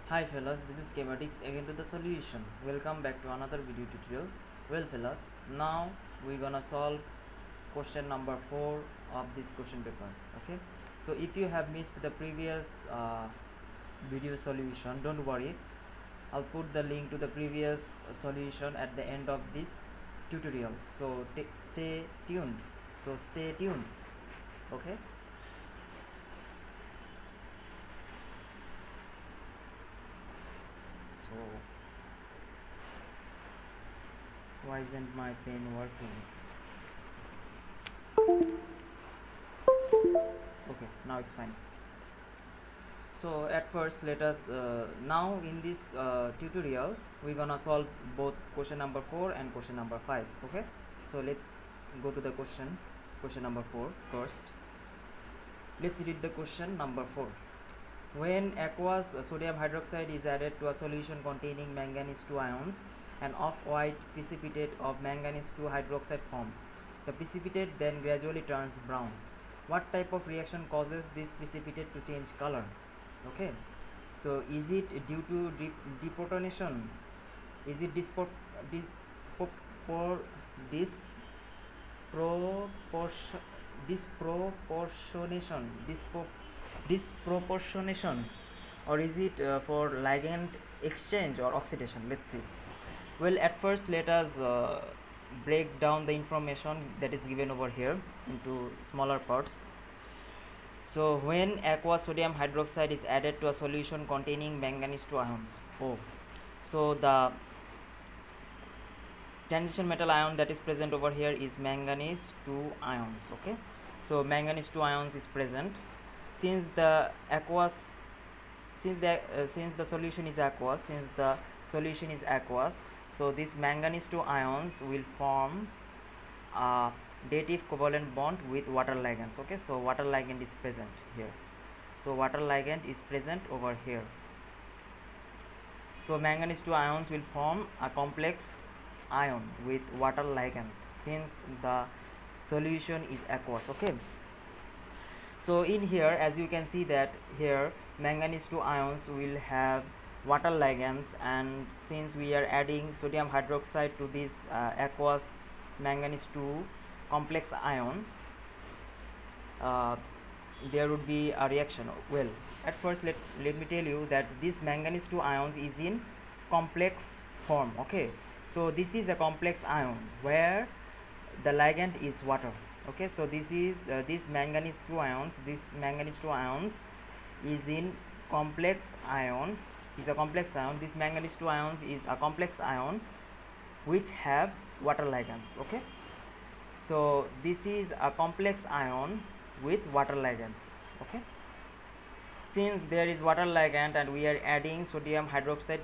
Hi fellas, this is Chemaddicts again to the solution. Welcome back to another video tutorial. Well fellas, now we're gonna solve question number 4 of this question paper. Okay, so if you have missed the previous video solution, don't worry, I'll put the link to the previous solution at the end of this tutorial, so stay tuned. Okay. So why isn't my pen working? Okay, now it's fine. So at first let us now in this tutorial we're gonna solve both question number 4 and question number 5. Okay, so let's go to the question number 4 first. Let's read the question number 4. When aqueous sodium hydroxide is added to a solution containing manganese 2 ions, an off-white precipitate of manganese 2 hydroxide forms. The precipitate then gradually turns brown. What type of reaction causes this precipitate to change color? Okay, so is it due to deprotonation? Is it disproportionation, or is it for ligand exchange or oxidation? Let's see. Well, at first let us break down the information that is given over here into smaller parts. So when aqueous sodium hydroxide is added to a solution containing manganese 2 ions, so the transition metal ion that is present over here is manganese 2 ions. Okay, so manganese 2 ions is present. Since the solution is aqueous, so this manganese 2 ions will form a dative covalent bond with water ligands. Okay, so water ligand is present here, so water ligand is present over here. So manganese 2 ions will form a complex ion with water ligands since the solution is aqueous. Okay, so in here as you can see that here manganese 2 ions will have water ligands, and since we are adding sodium hydroxide to this aqueous manganese 2 complex ion, there would be a reaction. Well, at first let me tell you that this manganese 2 ions is in complex form. Okay, so this is a complex ion where the ligand is water. Okay, so this is this manganese 2 ions is in complex ion, is a complex ion. This manganese 2 ions is a complex ion which have water ligands. Okay, so this is a complex ion with water ligands. Okay, since there is water ligand and we are adding sodium hydroxide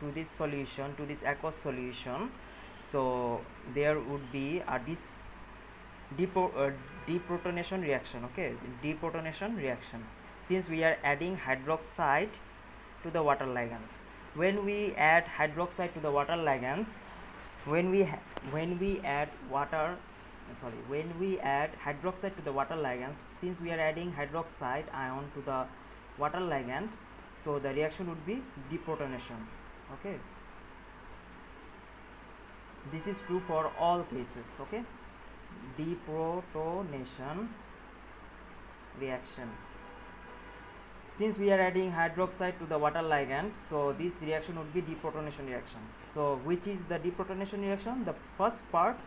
to this solution, to this aqueous solution, so there would be a deprotonation reaction. Okay, deprotonation reaction, since we are adding hydroxide to the water ligands. When we add hydroxide to the water ligands, when we add hydroxide to the water ligands, since we are adding hydroxide ion to the water ligand, so the reaction would be deprotonation. Okay, this is true for all cases. Okay, deprotonation reaction, since we are adding hydroxide to the water ligand, so this reaction would be deprotonation reaction. So which is the deprotonation reaction? The first part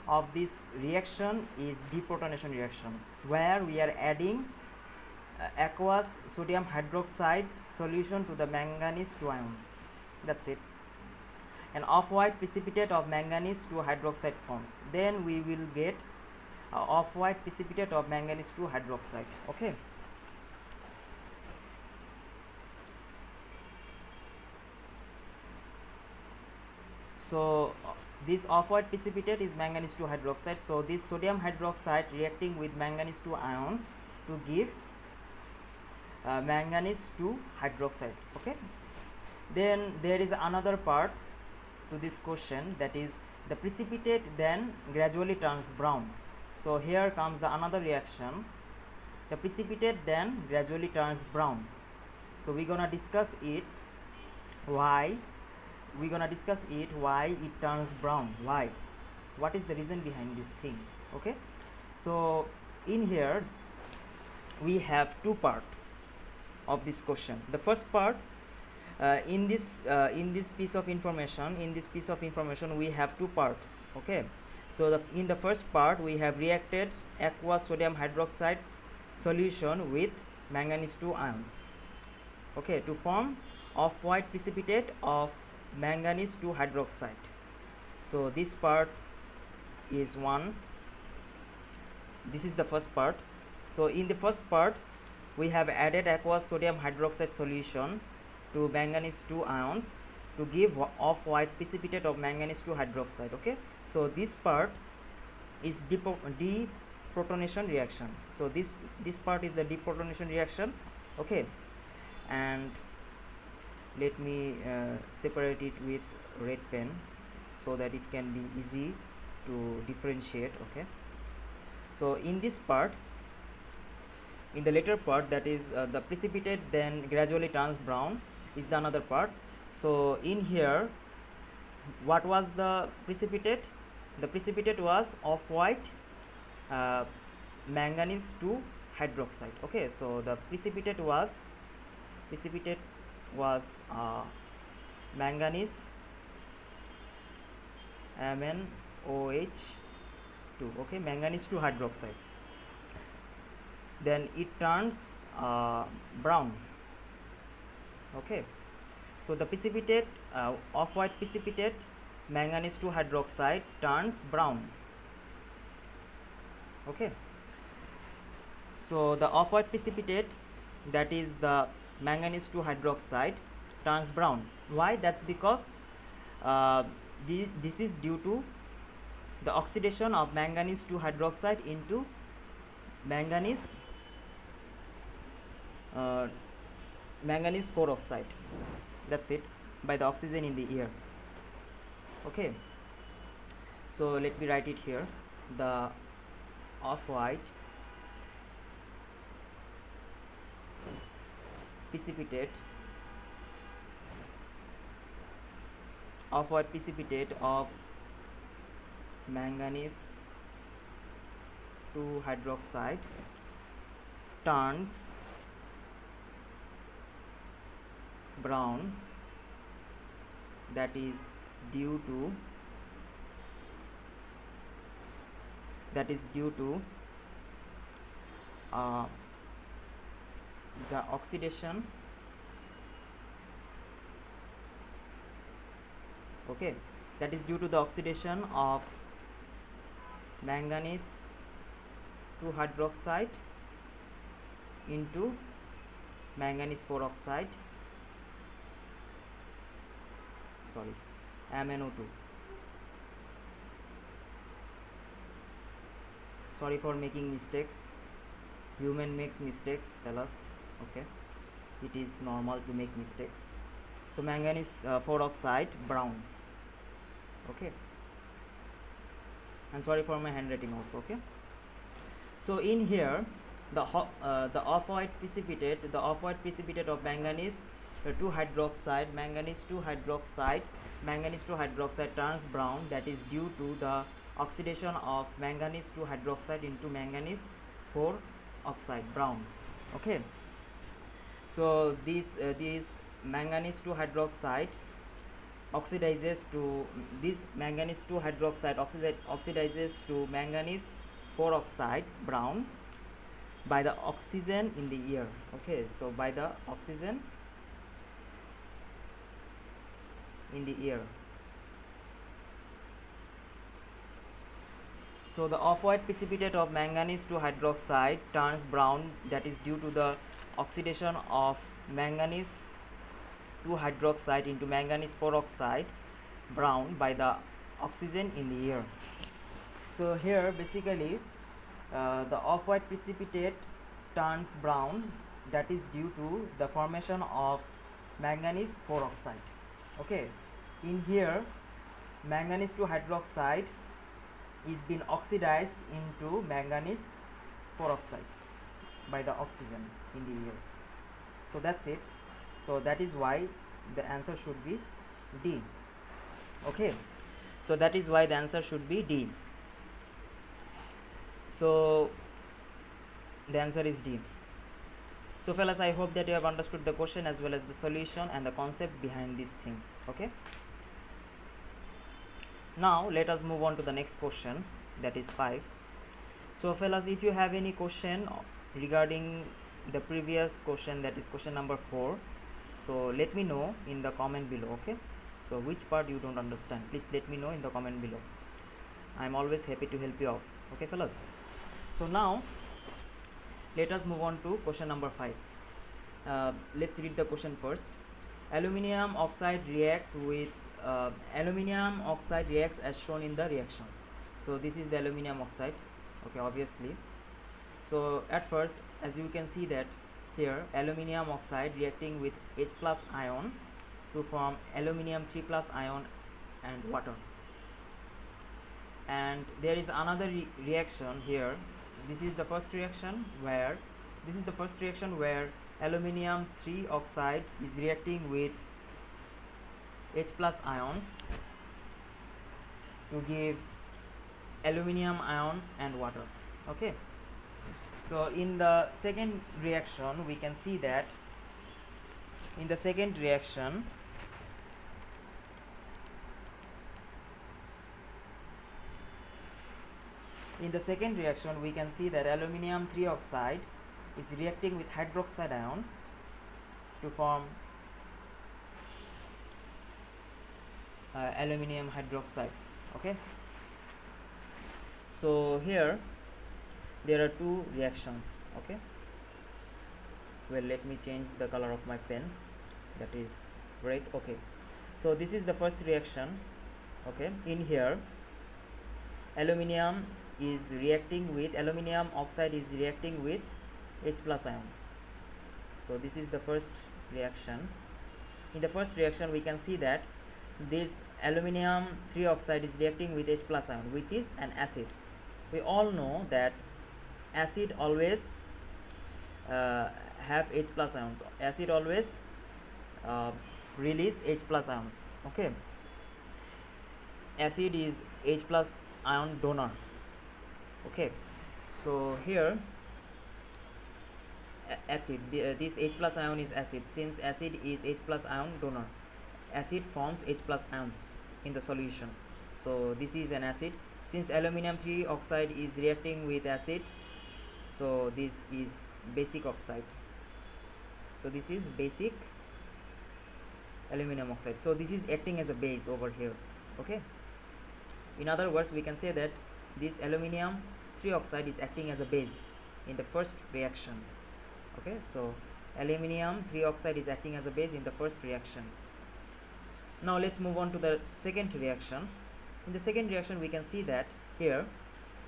of this reaction is deprotonation reaction, where we are adding aqueous sodium hydroxide solution to the manganese 2 ions. That's it. An off-white precipitate of manganese 2 hydroxide forms. Then we will get off-white precipitate of manganese 2 hydroxide. Okay, so this off-white precipitate is manganese 2 hydroxide. So this sodium hydroxide reacting with manganese 2 ions to give manganese 2 hydroxide. Okay, then there is another part to this question, that is the precipitate then gradually turns brown. So here comes the another reaction, the precipitate then gradually turns brown. So we're gonna discuss it why we're gonna discuss it, why it turns brown, why, what is the reason behind this thing. Okay, so in here we have two part of this question. The first part, in this piece of information we have two parts. Okay, so in the first part we have reacted aqueous sodium hydroxide solution with manganese 2 ions, okay, to form off-white precipitate of manganese 2 hydroxide. So this part is one, this is the first part. So in the first part we have added aqueous sodium hydroxide solution to manganese 2 ions to give off-white precipitate of manganese 2 hydroxide. Okay, so this part is deprotonation reaction. So this part is the deprotonation reaction. Okay, and let me separate it with red pen so that it can be easy to differentiate. Okay, so in this part, in the later part, that is the precipitate then gradually turns brown, is the another part. So in here, what was the precipitate? The precipitate was off-white manganese 2 hydroxide. Okay, so the precipitate was manganese MnOH2. Okay, manganese 2 hydroxide. Then it turns brown. Okay, so the precipitate, off-white precipitate manganese 2 hydroxide turns brown. Okay, so the off-white precipitate, that is the manganese 2 hydroxide, turns brown. Why? That's because this is due to the oxidation of manganese 2 hydroxide into manganese 4 oxide. That's it, by the oxygen in the air. Okay, so let me write it here. The off-white precipitate of manganese 2 hydroxide turns brown. That is due to the oxidation. Okay, that is due to the oxidation of manganese 2 hydroxide into manganese 4 oxide, sorry, MnO2. Sorry for making mistakes, human makes mistakes, fellas. Okay, it is normal to make mistakes. So manganese 4 oxide brown. Okay, and sorry for my handwriting also. Okay, so in here the off-white precipitate of manganese 2 hydroxide turns brown. That is due to the oxidation of manganese 2 hydroxide into manganese 4 oxide, brown. Okay, so this manganese 2 hydroxide oxidizes to this manganese 2 hydroxide oxidizes to manganese 4 oxide, brown, by the oxygen in the air. Okay, so by the oxygen in the air. So the off-white precipitate of manganese 2 hydroxide turns brown. That is due to the oxidation of manganese 2 hydroxide into manganese 4 oxide, brown, by the oxygen in the air. So here basically the off-white precipitate turns brown. That is due to the formation of manganese 4 oxide. Okay, in here manganese 2 hydroxide is being oxidized into manganese 4 oxide by the oxygen in the air. So that's it. So that is why the answer should be D. Okay, so that is why the answer should be D. So the answer is D. So fellas, I hope that you have understood the question as well as the solution and the concept behind this thing. Okay, now let us move on to the next question, that is 5. So fellas, if you have any question regarding the previous question, that is question number 4, so let me know in the comment below. Okay, so which part you don't understand, please let me know in the comment below. I am always happy to help you out. Okay fellas, so now let us move on to question number 5. Let's read the question first. Aluminium oxide reacts with aluminium oxide reacts as shown in the reactions. So this is the aluminium oxide. Okay, obviously. So at first, as you can see that here, aluminium oxide reacting with H plus ion to form aluminium 3 plus ion and water. And there is another reaction here. This is the first reaction where aluminium 3 oxide is reacting with H plus ion to give aluminium ion and water. Okay, so in the second reaction we can see that in the second reaction we can see that aluminium 3 oxide is reacting with hydroxide ion to form aluminium hydroxide. Okay, so here there are two reactions. Okay, well, let me change the color of my pen, that is great. Okay, so this is the first reaction. Okay, in here aluminium oxide is reacting with H plus ion. So this is the first reaction. In the first reaction we can see that this aluminium 3 oxide is reacting with H plus ion, which is an acid. We all know that acid always have H plus ions. Acid always release H plus ions. Okay, acid is H plus ion donor. Okay, so here acid, this H plus ion is acid. Since acid is H plus ion donor, acid forms H plus ions in the solution. So this is an acid. Since aluminium 3 oxide is reacting with acid, so this is basic oxide. So this is basic aluminum oxide. So this is acting as a base over here. Okay, in other words we can say that this aluminium 3 oxide is acting as a base in the first reaction. Okay, so aluminium 3 oxide is acting as a base in the first reaction. Now let's move on to the second reaction. In the second reaction we can see that here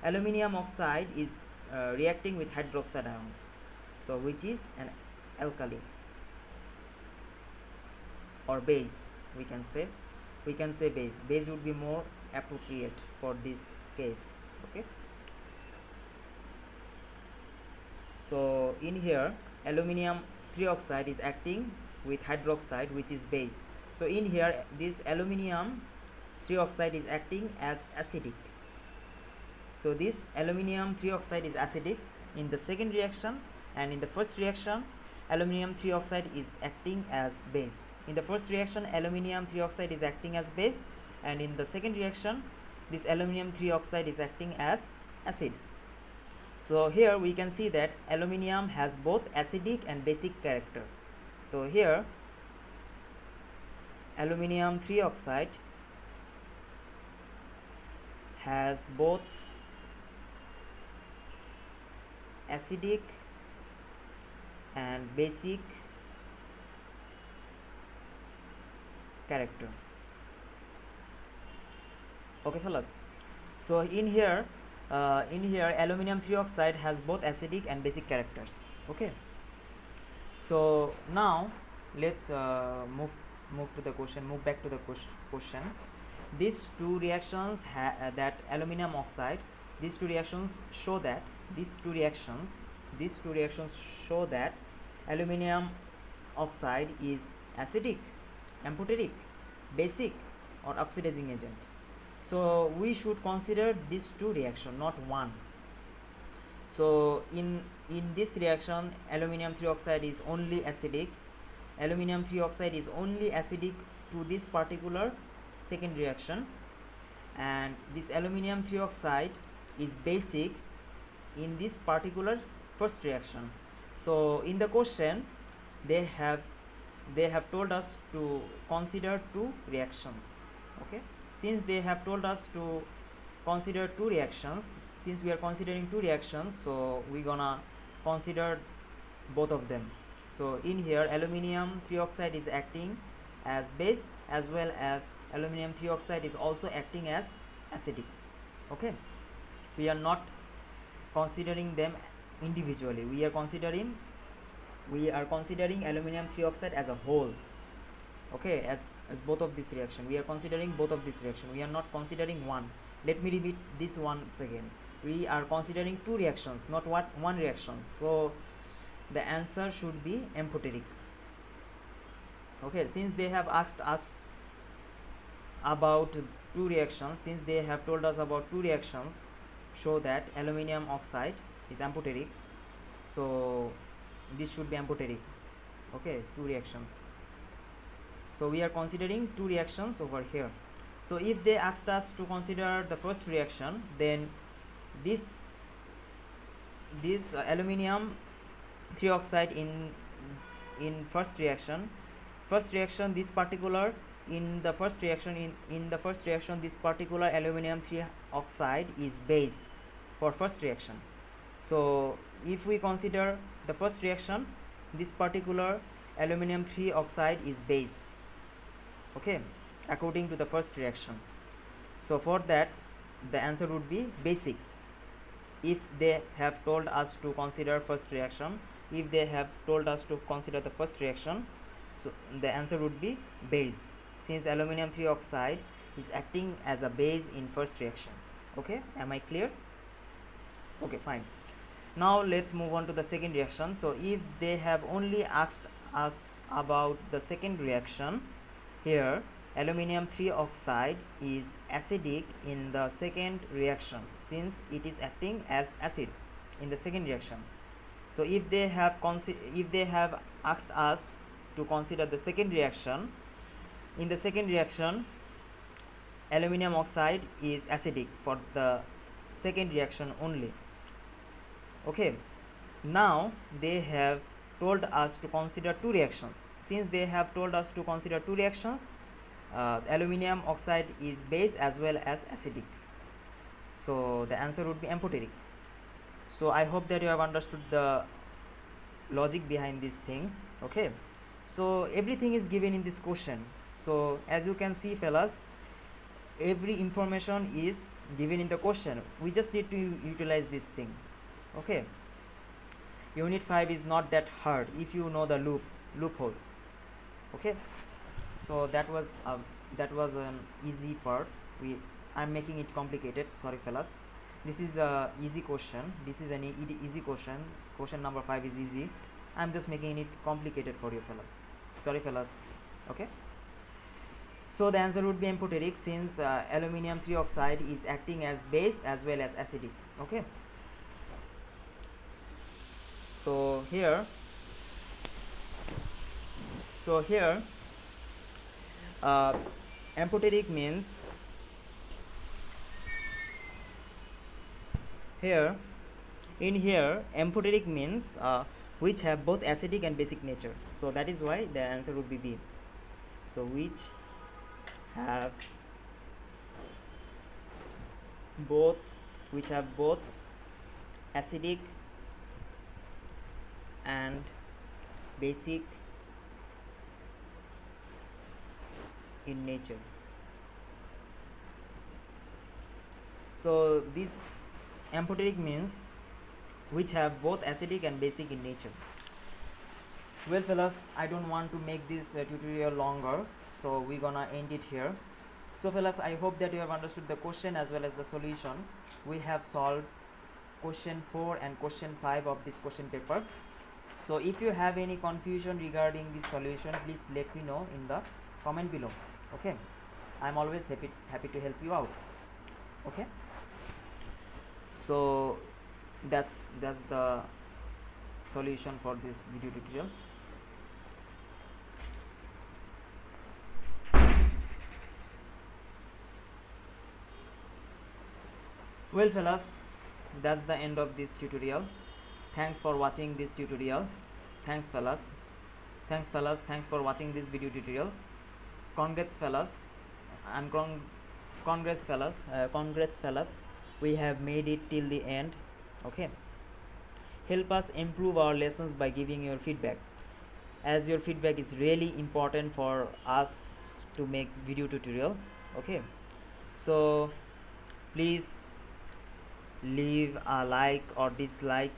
aluminium oxide is reacting with hydroxide ion, so which is an alkali or base. We can say base would be more appropriate for this case. Okay, so in here aluminium 3 oxide is acting with hydroxide, which is base. So in here this aluminium 3 oxide is acting as acidic. So this aluminium 3 oxide is acidic in the second reaction, and in the first reaction aluminium 3 oxide is acting as base. In the first reaction aluminium 3 oxide is acting as base, and in the second reaction this aluminium 3 oxide is acting as acid. So here we can see that aluminium has both acidic and basic character. So here aluminium 3 oxide has both acidic and basic character. Okay fellas, so in here aluminium 3 oxide has both acidic and basic characters. Okay, so now let's move back to the question. These two reactions that aluminium oxide, these two reactions show that aluminium oxide is acidic amphoteric, basic, or oxidizing agent. So we should consider these two reactions, not one. So in this reaction, aluminium trioxide is only acidic. Aluminium trioxide is only acidic to this particular second reaction, and this aluminium trioxide is basic in this particular first reaction. So in the question they have told us to consider two reactions. Okay, since they have told us to consider two reactions, since we are considering two reactions, so we gonna consider both of them. So in here aluminium trioxide is acting as base, as well as aluminium trioxide is also acting as acidic. Okay, we are not considering them individually, we are considering aluminium trioxide as a whole. Okay, as both of this reaction, we are considering both of this reaction, we are not considering one. Let me repeat this once again, we are considering two reactions, not one reaction. So the answer should be amphoteric. Okay, since they have asked us about two reactions, since they have told us about two reactions show that aluminium oxide is amphoteric, so this should be amphoteric. Okay, two reactions, so we are considering two reactions over here. So if they asked us to consider the first reaction, then this aluminium trioxide in first reaction, this particular in the first reaction, in the first reaction, this particular aluminium trioxide is base for first reaction. So if we consider the first reaction, this particular aluminium trioxide is base. Okay, according to the first reaction. So for that the answer would be basic. If they have told us to consider first reaction, if they have told us to consider the first reaction, so the answer would be base, since aluminium trioxide is acting as a base in first reaction. Okay, am I clear? Okay, fine. Now let's move on to the second reaction. So if they have only asked us about the second reaction, here aluminium trioxide is acidic in the second reaction, since it is acting as acid in the second reaction. So if they have asked us to consider the second reaction, in the second reaction aluminium oxide is acidic for the second reaction only. Okay, now they have told us to consider two reactions. Since they have told us to consider two reactions, aluminium oxide is base as well as acidic, so the answer would be amphoteric. So I hope that you have understood the logic behind this thing. Okay, so everything is given in this question. So as you can see fellas, every information is given in the question, we just need to utilize this thing. Okay, unit 5 is not that hard if you know the loopholes. Okay, so that was an easy part. I'm making it complicated, sorry fellas. This is a easy question, this is an easy question. Question number 5 is easy, I'm just making it complicated for you fellas, sorry fellas. Okay, so the answer would be amphoteric, since aluminium trioxide is acting as base as well as acidic. Okay, so here amphoteric means, amphoteric means which have both acidic and basic nature, so that is why the answer would be B. So which have both acidic and basic in nature. So this amphoteric means which have both acidic and basic in nature. Well fellas, I don't want to make this tutorial longer, so we're gonna end it here. So fellas, I hope that you have understood the question as well as the solution. We have solved question 4 and question 5 of this question paper. So if you have any confusion regarding this solution, please let me know in the comment below. Okay, I'm always happy to help you out. Okay, so that's the solution for this video tutorial. Well fellas, that's the end of this tutorial. Thanks for watching this tutorial. Thanks fellas. Thanks for watching this video tutorial. Congrats fellas. Congrats fellas. Congrats fellas. We have made it till the end. Okay. Help us improve our lessons by giving your feedback, as your feedback is really important for us to make video tutorial. Okay. So please leave a like or dislike.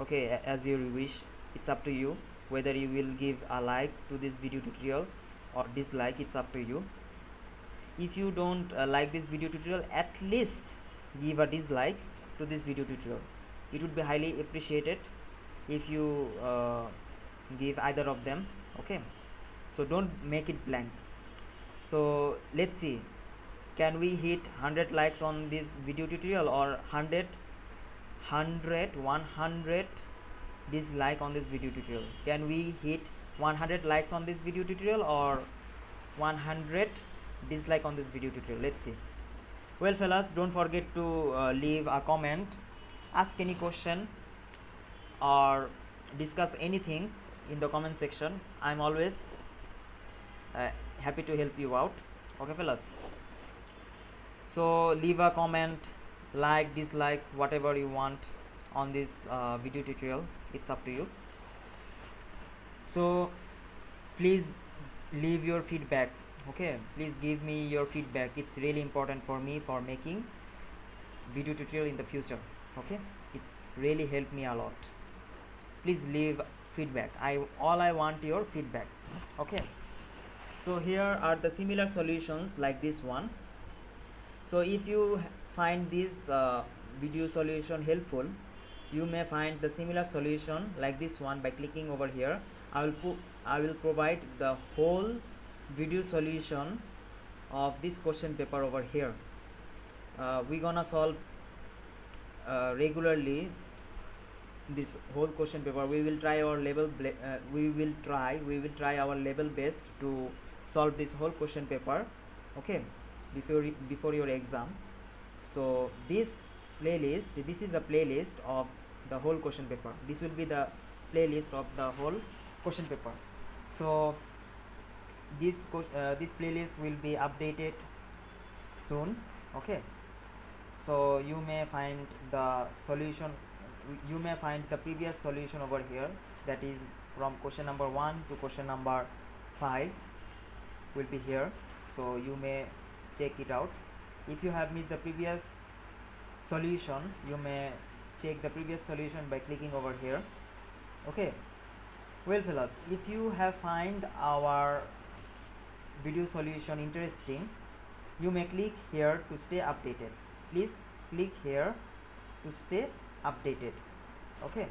Okay, as you wish. It's up to you whether you will give a like to this video tutorial or dislike. It's up to you. If you don't like this video tutorial, at least give a dislike to this video tutorial. It would be highly appreciated if you give either of them. Okay, so don't make it blank. So let's see, can we hit 100 likes on this video tutorial, or 100 dislike on this video tutorial? Can we hit 100 likes on this video tutorial or 100 dislike on this video tutorial? Let's see. Well fellas, don't forget to leave a comment, ask any question or discuss anything in the comment section. I'm always happy to help you out. Okay fellas, so leave a comment, like, dislike, whatever you want on this video tutorial. It's up to you. So please leave your feedback. Okay, please give me your feedback. It's really important for me for making video tutorial in the future. Okay, it's really helped me a lot. Please leave feedback. All I want your feedback. Okay, so here are the similar solutions like this one. So if you find this video solution helpful, you may find the similar solution like this one by clicking over here. I will provide the whole video solution of this question paper over here. We're gonna solve regularly this whole question paper. We will try our level our level best to solve this whole question paper. Okay, before your exam. So this is a playlist of the whole question paper. This will be the playlist of the whole question paper. So this playlist will be updated soon. Okay, so you may find the solution, you may find the previous solution over here, that is from question number 1 to question number 5 will be here. So you may check it out. If you have missed the previous solution, you may check the previous solution by clicking over here. Okay, well fellas, if you have find our video solution interesting, you may click here to stay updated. Please click here to stay updated. Okay.